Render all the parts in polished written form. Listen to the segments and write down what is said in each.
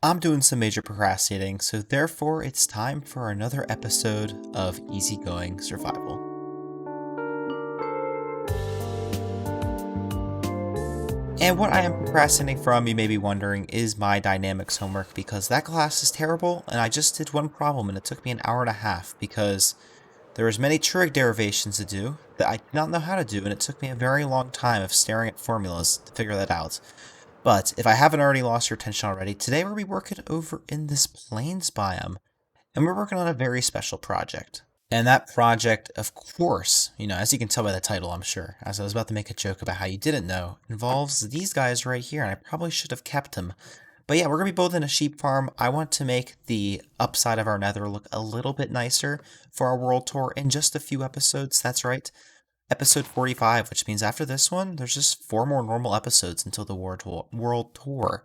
I'm doing some major procrastinating, so therefore it's time for another episode of Easygoing Survival. And what I am procrastinating from, you may be wondering, is my dynamics homework because that class is terrible and I just did one problem and it took me an hour and a half because there was many trig derivations to do that I did not know how to do, and it took me a very long time of staring at formulas to figure that out. But if I haven't already lost your attention already, today we're going to be working over in this plains biome. And we're working on a very special project. And that project, of course, as you can tell by the title, I'm sure, as I was about to make a joke about how you didn't know, involves these guys right here, and I probably should have kept them. But yeah, we're going to be building a sheep farm. I want to make the upside of our nether look a little bit nicer for our world tour in just a few episodes. That's right. Episode 45, which means after this one, there's just 4 more normal episodes until the world tour,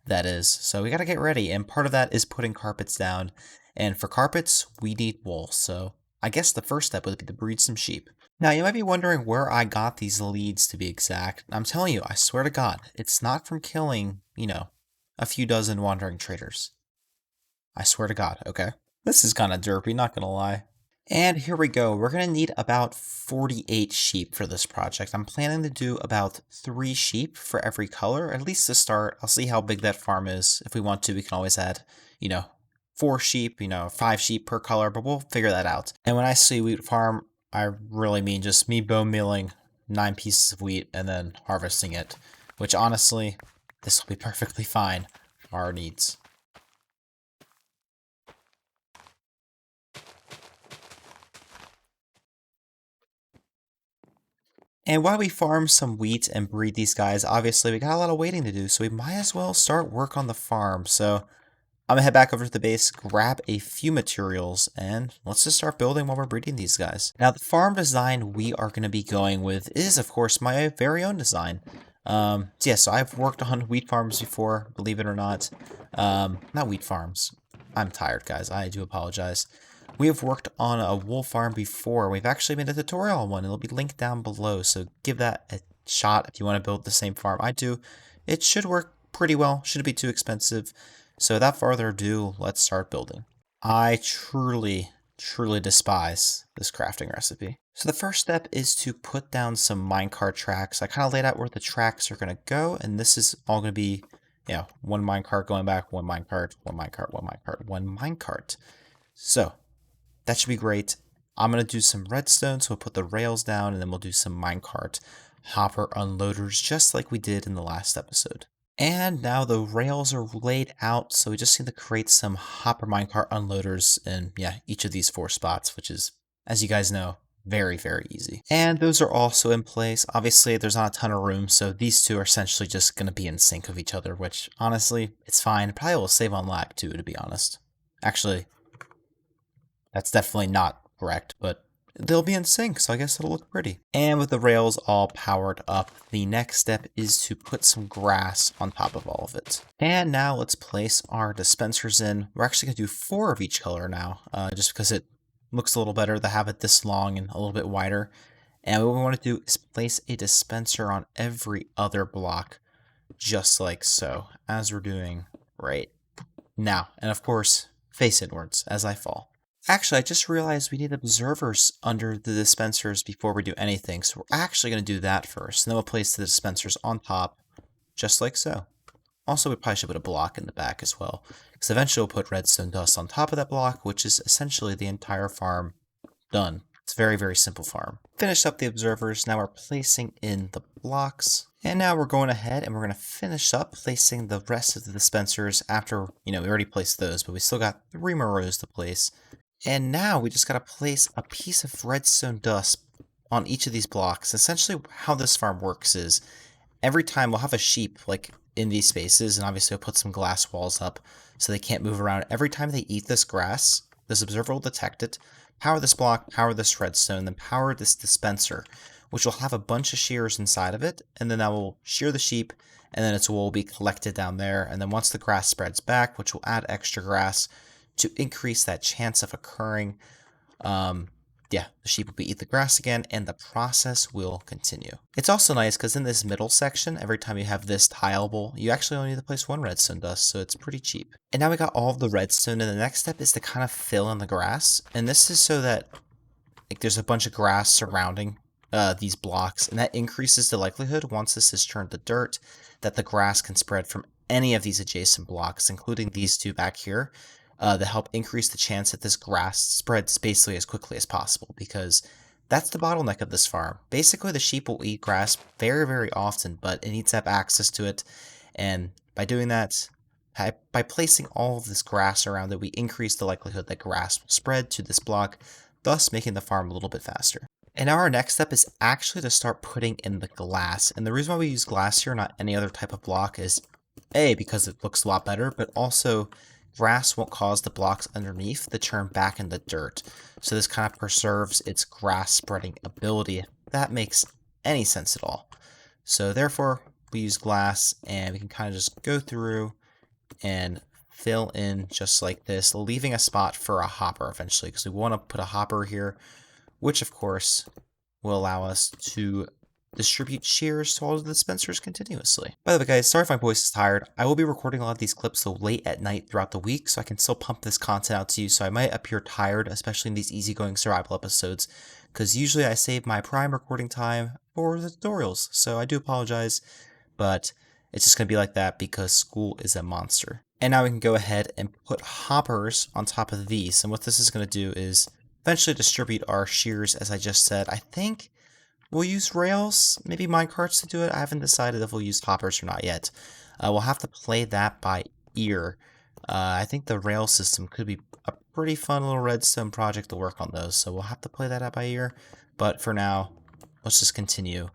that is. So we got to get ready, and part of that is putting carpets down. And for carpets, we need wool, so I guess the first step would be to breed some sheep. Now, you might be wondering where I got these leads to be exact. I'm telling you, I swear to God, it's not from killing, a few dozen wandering traders. I swear to God, okay? This is kind of derpy, not gonna lie. And here we go. We're going to need about 48 sheep for this project. I'm planning to do about 3 sheep for every color, at least to start. I'll see how big that farm is. If we want to, we can always add, 4 sheep, 5 sheep per color, but we'll figure that out. And when I say wheat farm, I really mean just me bone mealing 9 pieces of wheat and then harvesting it, which honestly, this will be perfectly fine for our needs. And while we farm some wheat and breed these guys, obviously we got a lot of waiting to do, so we might as well start work on the farm. So I'm gonna head back over to the base, grab a few materials, and let's just start building while we're breeding these guys. Now, the farm design we are gonna be going with is, of course, my very own design. So I've worked on wheat farms before, believe it or not. Not wheat farms. I'm tired, guys. I do apologize. We have worked on a wool farm before. We've actually made a tutorial on one. It'll be linked down below, so give that a shot if you want to build the same farm I do. It should work pretty well. Shouldn't be too expensive. So without further ado, let's start building. I truly despise this crafting recipe. So the first step is to put down some minecart tracks. I kind of laid out where the tracks are going to go, and this is all going to be, one minecart going back, one minecart, one minecart, one minecart, one minecart. So that should be great. I'm going to do some redstone, so we'll put the rails down, and then we'll do some minecart hopper unloaders, just like we did in the last episode. And now the rails are laid out, so we just need to create some hopper minecart unloaders in, each of these 4 spots, which is, as you guys know, very, very easy. And those are also in place. Obviously, there's not a ton of room, so these 2 are essentially just going to be in sync with each other, which, honestly, it's fine. It probably will save on lag, too, to be honest. Actually, that's definitely not correct, but they'll be in sync, so I guess it'll look pretty. And with the rails all powered up, the next step is to put some grass on top of all of it. And now let's place our dispensers in. We're actually going to do 4 of each color now, just because it looks a little better to have it this long and a little bit wider. And what we want to do is place a dispenser on every other block, just like so, as we're doing right now. And of course, face inwards as I fall. Actually, I just realized we need observers under the dispensers before we do anything, so we're actually going to do that first, and then we'll place the dispensers on top, just like so. Also, we probably should put a block in the back as well, because eventually we'll put redstone dust on top of that block, which is essentially the entire farm done. It's a very, very simple farm. Finished up the observers, now we're placing in the blocks. And now we're going ahead and we're going to finish up placing the rest of the dispensers after, we already placed those, but we still got 3 more rows to place. And now we just got to place a piece of redstone dust on each of these blocks. Essentially how this farm works is every time we'll have a sheep like in these spaces, and obviously we'll put some glass walls up so they can't move around. Every time they eat this grass, this observer will detect it, power this block, power this redstone, then power this dispenser, which will have a bunch of shears inside of it, and then that will shear the sheep, and then its wool will be collected down there, and then once the grass spreads back, which will add extra grass, to increase that chance of occurring yeah, the sheep will be eat the grass again, and the process will continue. It's also nice because in this middle section, every time you have this tileable, you actually only need to place one redstone dust, so it's pretty cheap. And now we got all of the redstone, and the next step is to kind of fill in the grass. And this is so that like there's a bunch of grass surrounding these blocks, and that increases the likelihood, once this is turned to dirt, that the grass can spread from any of these adjacent blocks, including these two back here, to help increase the chance that this grass spreads basically as quickly as possible, because that's the bottleneck of this farm. Basically, the sheep will eat grass very, very often, but it needs to have access to it, and by doing that, by placing all of this grass around it, we increase the likelihood that grass will spread to this block, thus making the farm a little bit faster. And now our next step is actually to start putting in the glass. And the reason why we use glass here, not any other type of block, is A, because it looks a lot better, but also grass won't cause the blocks underneath to turn back into dirt. So this kind of preserves its grass spreading ability, if that makes any sense at all. So therefore, we use glass, and we can kind of just go through and fill in just like this, leaving a spot for a hopper eventually, because we want to put a hopper here, which of course will allow us to distribute shears to all of the dispensers continuously. By the way guys, sorry if my voice is tired. I will be recording a lot of these clips so late at night throughout the week, so I can still pump this content out to you, so I might appear tired, especially in these easygoing survival episodes, because usually I save my prime recording time for the tutorials, so I do apologize, but it's just going to be like that because school is a monster. And now we can go ahead and put hoppers on top of these, and what this is going to do is eventually distribute our shears, as I just said. I think we'll use rails, maybe minecarts to do it. I haven't decided if we'll use hoppers or not yet. We'll have to play that by ear. I think the rail system could be a pretty fun little redstone project to work on those, so we'll have to play that out by ear. But for now, let's just continue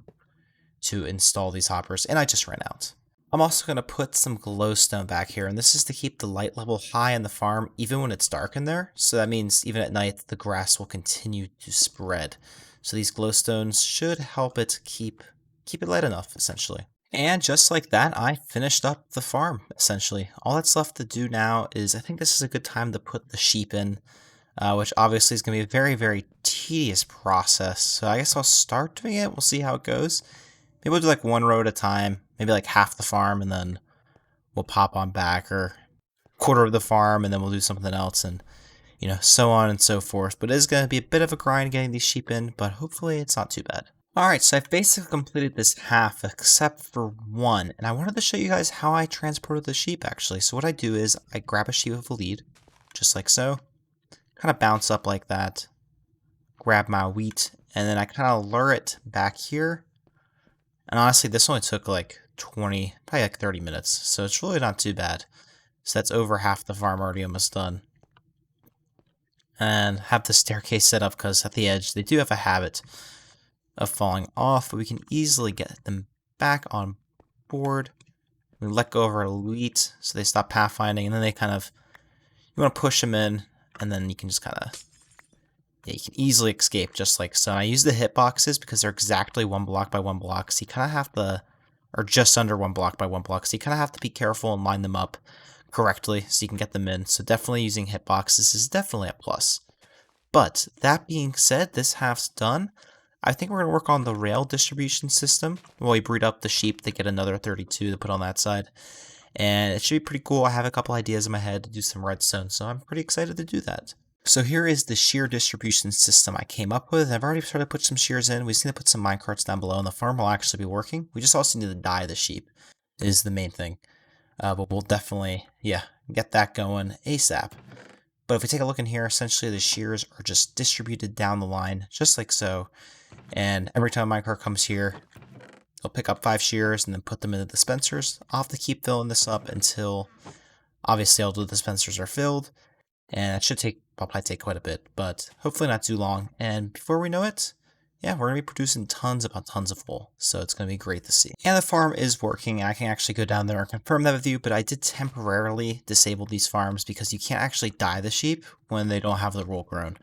to install these hoppers, and I just ran out. I'm also going to put some glowstone back here, and this is to keep the light level high in the farm even when it's dark in there. So that means even at night, the grass will continue to spread. So these glowstones should help it keep it light enough, essentially. And just like that, I finished up the farm, essentially. All that's left to do now is, I think this is a good time to put the sheep in, which obviously is going to be a very, very tedious process. So I guess I'll start doing it. We'll see how it goes. Maybe we'll do like one row at a time, maybe like half the farm, and then we'll pop on back, or quarter of the farm, and then we'll do something else, and you know, so on and so forth. But it is going to be a bit of a grind getting these sheep in, but hopefully it's not too bad. Alright, so I've basically completed this half except for one, and I wanted to show you guys how I transported the sheep actually. So what I do is I grab a sheep with a lead, just like so, kind of bounce up like that, grab my wheat, and then I kind of lure it back here. And honestly, this only took like 20, probably like 30 minutes, so it's really not too bad. So that's over half the farm already almost done. And have the staircase set up because at the edge, they do have a habit of falling off, but we can easily get them back on board. We let go of our wheat so they stop pathfinding, and then they kind of, you want to push them in, and then you can just kind of, yeah, you can easily escape just like so. And I use the hitboxes because they're exactly 1 block by 1 block, so you kind of have to, or just under 1 block by 1 block, so you kind of have to be careful and line them up correctly so you can get them in. So definitely using hitboxes is definitely a plus. But that being said, this half's done. I think we're going to work on the rail distribution system while we breed up the sheep to get another 32 to put on that side. And it should be pretty cool. I have a couple ideas in my head to do some redstone, so I'm pretty excited to do that. So here is the shear distribution system I came up with. I've already started to put some shears in. We just need to put some minecarts down below, and the farm will actually be working. We just also need to dye the sheep is the main thing. But we'll definitely, yeah, get that going ASAP. But if we take a look in here, essentially the shears are just distributed down the line, just like so. And every time a minecart comes here, I'll pick up 5 shears and then put them in the dispensers. I'll have to keep filling this up until, obviously, all the dispensers are filled. And it should take, probably take quite a bit, but hopefully not too long. And before we know it, yeah, we're going to be producing tons upon tons of wool, so it's going to be great to see. And the farm is working. I can actually go down there and confirm that with you, but I did temporarily disable these farms because you can't actually dye the sheep when they don't have their wool grown.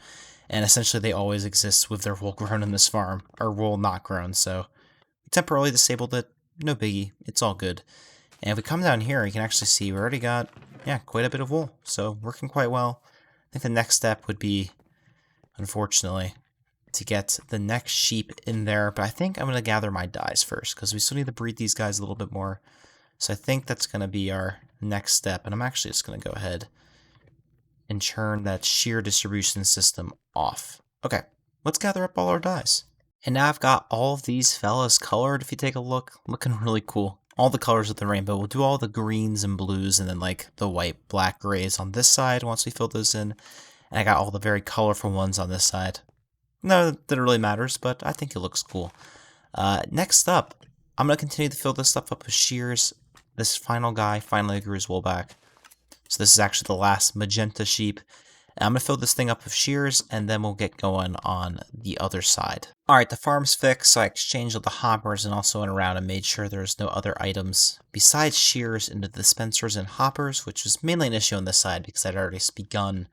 And essentially they always exist with their wool grown in this farm, or wool not grown, so we temporarily disabled it. No biggie, it's all good. And if we come down here, you can actually see we already got, yeah, quite a bit of wool, so working quite well. I think the next step would be, unfortunately, to get the next sheep in there, but I think I'm going to gather my dyes first, because we still need to breed these guys a little bit more. So I think that's going to be our next step, and I'm actually just going to go ahead and turn that shear distribution system off. Okay, let's gather up all our dyes. And now I've got all of these fellas colored, if you take a look, looking really cool. All the colors of the rainbow. We'll do all the greens and blues, and then like the white, black, grays on this side once we fill those in. And I got all the very colorful ones on this side. No, that really matters, but I think it looks cool. Next up, I'm going to continue to fill this stuff up with shears. This final guy finally grew his wool back. So this is actually the last magenta sheep. And I'm going to fill this thing up with shears, and then we'll get going on the other side. Alright, the farm's fixed, so I exchanged all the hoppers and also went around and made sure there's no other items besides shears into the dispensers and hoppers, which was mainly an issue on this side because I'd already begun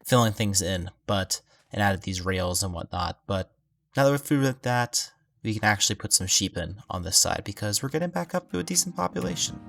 filling things in, and added these rails and whatnot. But now that we've figured that, we can actually put some sheep in on this side because we're getting back up to a decent population.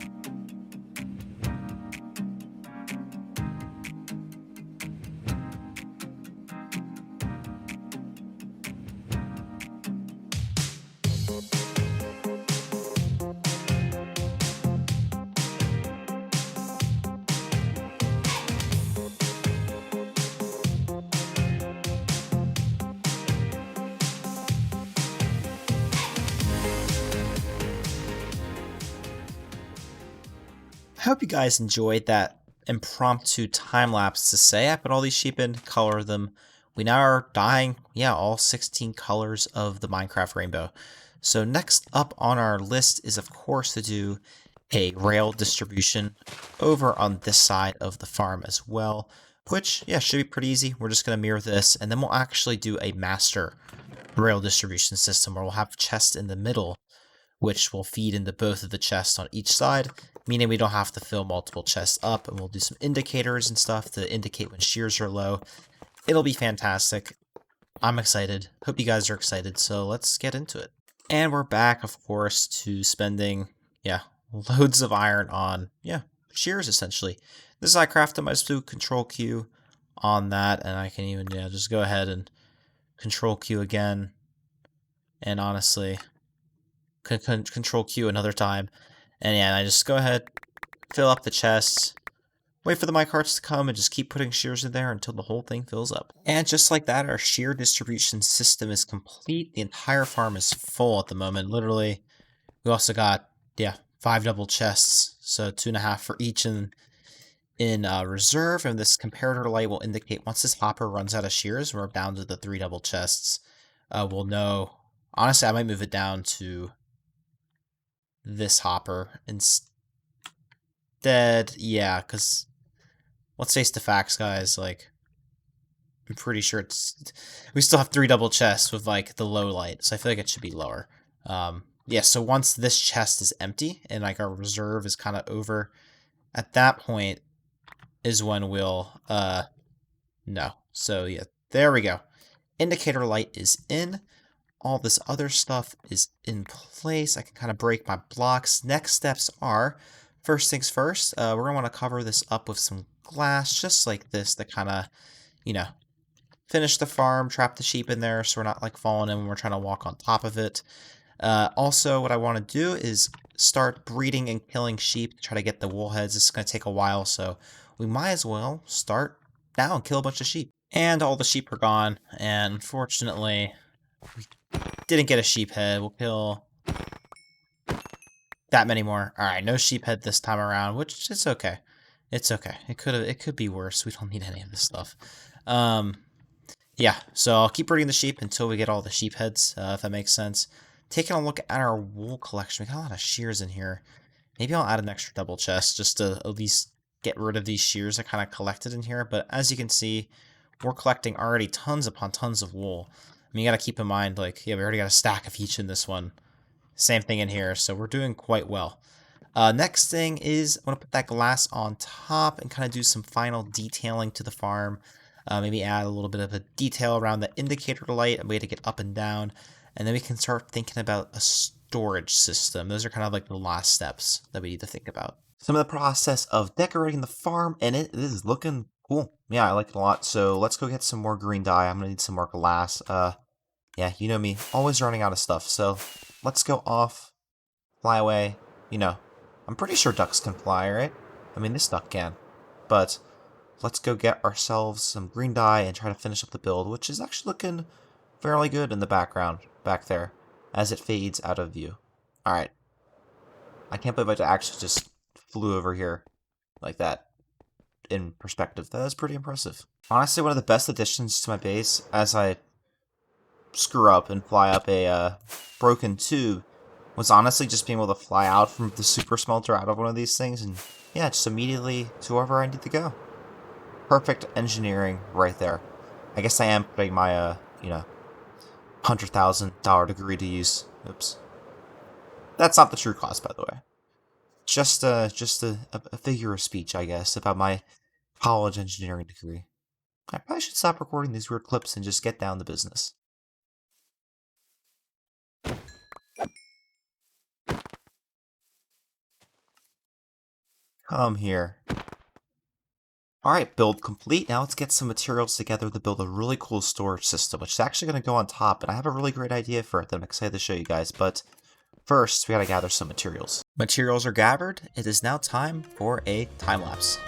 I hope you guys enjoyed that impromptu time-lapse to say I put all these sheep in, color them. We now are dyeing, all 16 colors of the Minecraft rainbow. So next up on our list is, of course, to do a rail distribution over on this side of the farm as well, which, should be pretty easy. We're just going to mirror this, and then we'll actually do a master rail distribution system where we'll have chests in the middle, which will feed into both of the chests on each side, meaning we don't have to fill multiple chests up, and we'll do some indicators and stuff to indicate when shears are low. It'll be fantastic. I'm excited. Hope you guys are excited, so let's get into it. And we're back, of course, to spending, loads of iron on, shears, essentially. This is how I craft them. I just do Control Q on that, and I can even, just go ahead and Control Q again. And honestly, Control Q another time. And I just go ahead, fill up the chests, wait for the minecarts to come, and just keep putting shears in there until the whole thing fills up. And just like that, our shear distribution system is complete. The entire farm is full at the moment. Literally, we also got, 5 double chests, so 2.5 for each in reserve. And this comparator light will indicate once this hopper runs out of shears, we're down to the 3 double chests. We'll know. Honestly, I might move it down to this hopper instead, because let's face the facts, guys, like, I'm pretty sure we still have 3 double chests with, like, the low light, so I feel like it should be lower. So once this chest is empty, and, like, our reserve is kind of over, at that point is when we'll, no. So, there we go. Indicator light is in. All this other stuff is in place. I can kind of break my blocks. Next steps are, first things first, we're going to want to cover this up with some glass, just like this, to kind of, finish the farm, trap the sheep in there so we're not, like, falling in when we're trying to walk on top of it. Also, what I want to do is start breeding and killing sheep to try to get the wool heads. This is going to take a while, so we might as well start now and kill a bunch of sheep. And all the sheep are gone, and unfortunately, we didn't get a sheep head. We'll kill that many more. Alright, no sheep head this time around, which is okay. It's okay. It could be worse. We don't need any of this stuff. So I'll keep breeding the sheep until we get all the sheep heads, if that makes sense. Taking a look at our wool collection, we got a lot of shears in here. Maybe I'll add an extra double chest just to at least get rid of these shears I kind of collected in here. But as you can see, we're collecting already tons upon tons of wool. I mean, you gotta keep in mind, like, we already got a stack of each in this one. Same thing in here, so we're doing quite well. Next thing is, I'm gonna put that glass on top and kind of do some final detailing to the farm. Maybe add a little bit of a detail around the indicator light, a way to get up and down. And then we can start thinking about a storage system. Those are kind of like the last steps that we need to think about. Some of the process of decorating the farm, and it is looking cool. Yeah, I like it a lot. So let's go get some more green dye. I'm going to need some more glass. Yeah, you know me, always running out of stuff, so let's go off, fly away. You know, I'm pretty sure ducks can fly, right? I mean, this duck can. But let's go get ourselves some green dye and try to finish up the build, which is actually looking fairly good in the background, back there, as it fades out of view. Alright, I can't believe I actually just flew over here like that in perspective. That is pretty impressive. Honestly, one of the best additions to my base, as I screw up and fly up a broken tube, was honestly just being able to fly out from the super smelter out of one of these things and, yeah, just immediately to wherever I need to go. Perfect engineering right there. I guess I am putting my, $100,000 degree to use. Oops. That's not the true cost, by the way. Just a figure of speech, I guess, about my college engineering degree. I probably should stop recording these weird clips and just get down to business. Come here. Alright, build complete. Now let's get some materials together to build a really cool storage system, which is actually going to go on top, and I have a really great idea for it that I'm excited to show you guys, but first, we gotta gather some materials. Materials are gathered. It is now time for a time-lapse.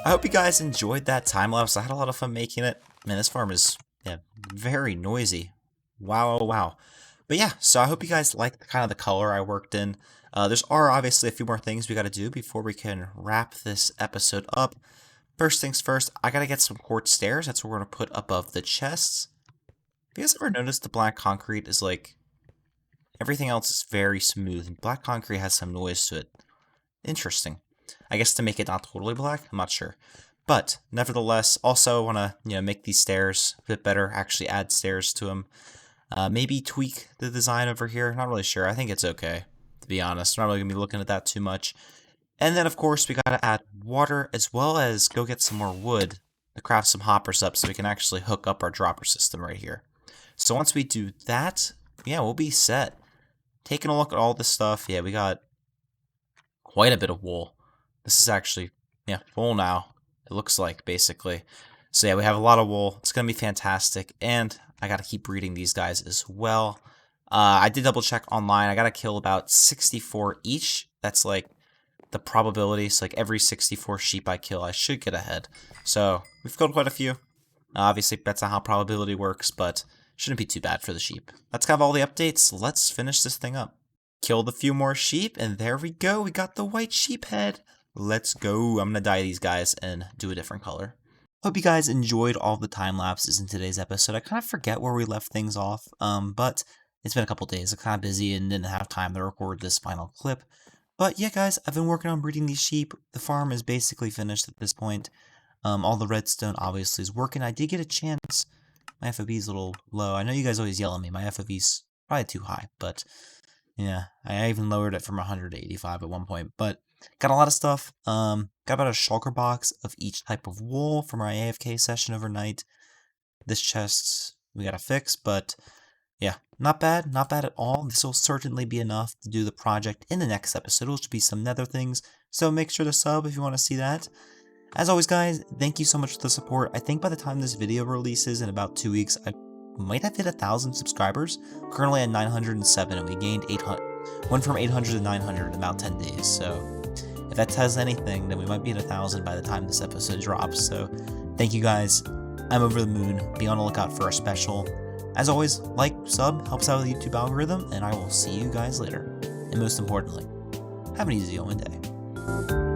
I hope you guys enjoyed that time lapse. I had a lot of fun making it. Man, this farm is very noisy. Wow, oh, wow. But yeah, so I hope you guys like kind of the color I worked in. There's obviously a few more things we got to do before we can wrap this episode up. First things first, I got to get some quartz stairs. That's what we're going to put above the chests. Have you guys ever noticed the black concrete is like, everything else is very smooth, and black concrete has some noise to it. Interesting. I guess to make it not totally black, I'm not sure. But nevertheless, also want to make these stairs a bit better. Actually, add stairs to them. Maybe tweak the design over here. Not really sure. I think it's okay, to be honest. I'm not really gonna be looking at that too much. And then, of course, we gotta add water as well as go get some more wood to craft some hoppers up so we can actually hook up our dropper system right here. So once we do that, yeah, we'll be set. Taking a look at all this stuff, yeah, we got quite a bit of wool. This is actually, full now, it looks like, basically. So yeah, we have a lot of wool. It's going to be fantastic, and I got to keep breeding these guys as well. I did double check online. I got to kill about 64 each. That's like the probability. So like every 64 sheep I kill, I should get ahead. So we've killed quite a few. Obviously, that's not how probability works, but shouldn't be too bad for the sheep. That's kind of all the updates. Let's finish this thing up. Killed a few more sheep, and there we go. We got the white sheep head. Let's go. I'm going to dye these guys and do a different color. Hope you guys enjoyed all the time lapses in today's episode. I kind of forget where we left things off, but it's been a couple days. I'm kind of busy and didn't have time to record this final clip. But yeah, guys, I've been working on breeding these sheep. The farm is basically finished at this point. All the redstone obviously is working. I did get a chance. My FOV is a little low. I know you guys always yell at me. My FOV's probably too high, but yeah, I even lowered it from 100 to 85 at one point. But got a lot of stuff. Got about a shulker box of each type of wool from our AFK session overnight. This chest we gotta fix, but Yeah, not bad at all. This will certainly be enough to do the project in the next episode, which will be some nether things, so make sure to sub if you want to see that. As always, guys, thank you so much for the support. I think by the time this video releases in about 2 weeks, I might have hit 1,000 subscribers. Currently at 907, and we gained 800. Went from 800 to 900 in about 10 days, so if that tells anything, then we might be at 1,000 by the time this episode drops. So thank you guys. I'm over the moon. Be on the lookout for a special. As always, like, sub, helps out with the YouTube algorithm, and I will see you guys later. And most importantly, have an easy going day.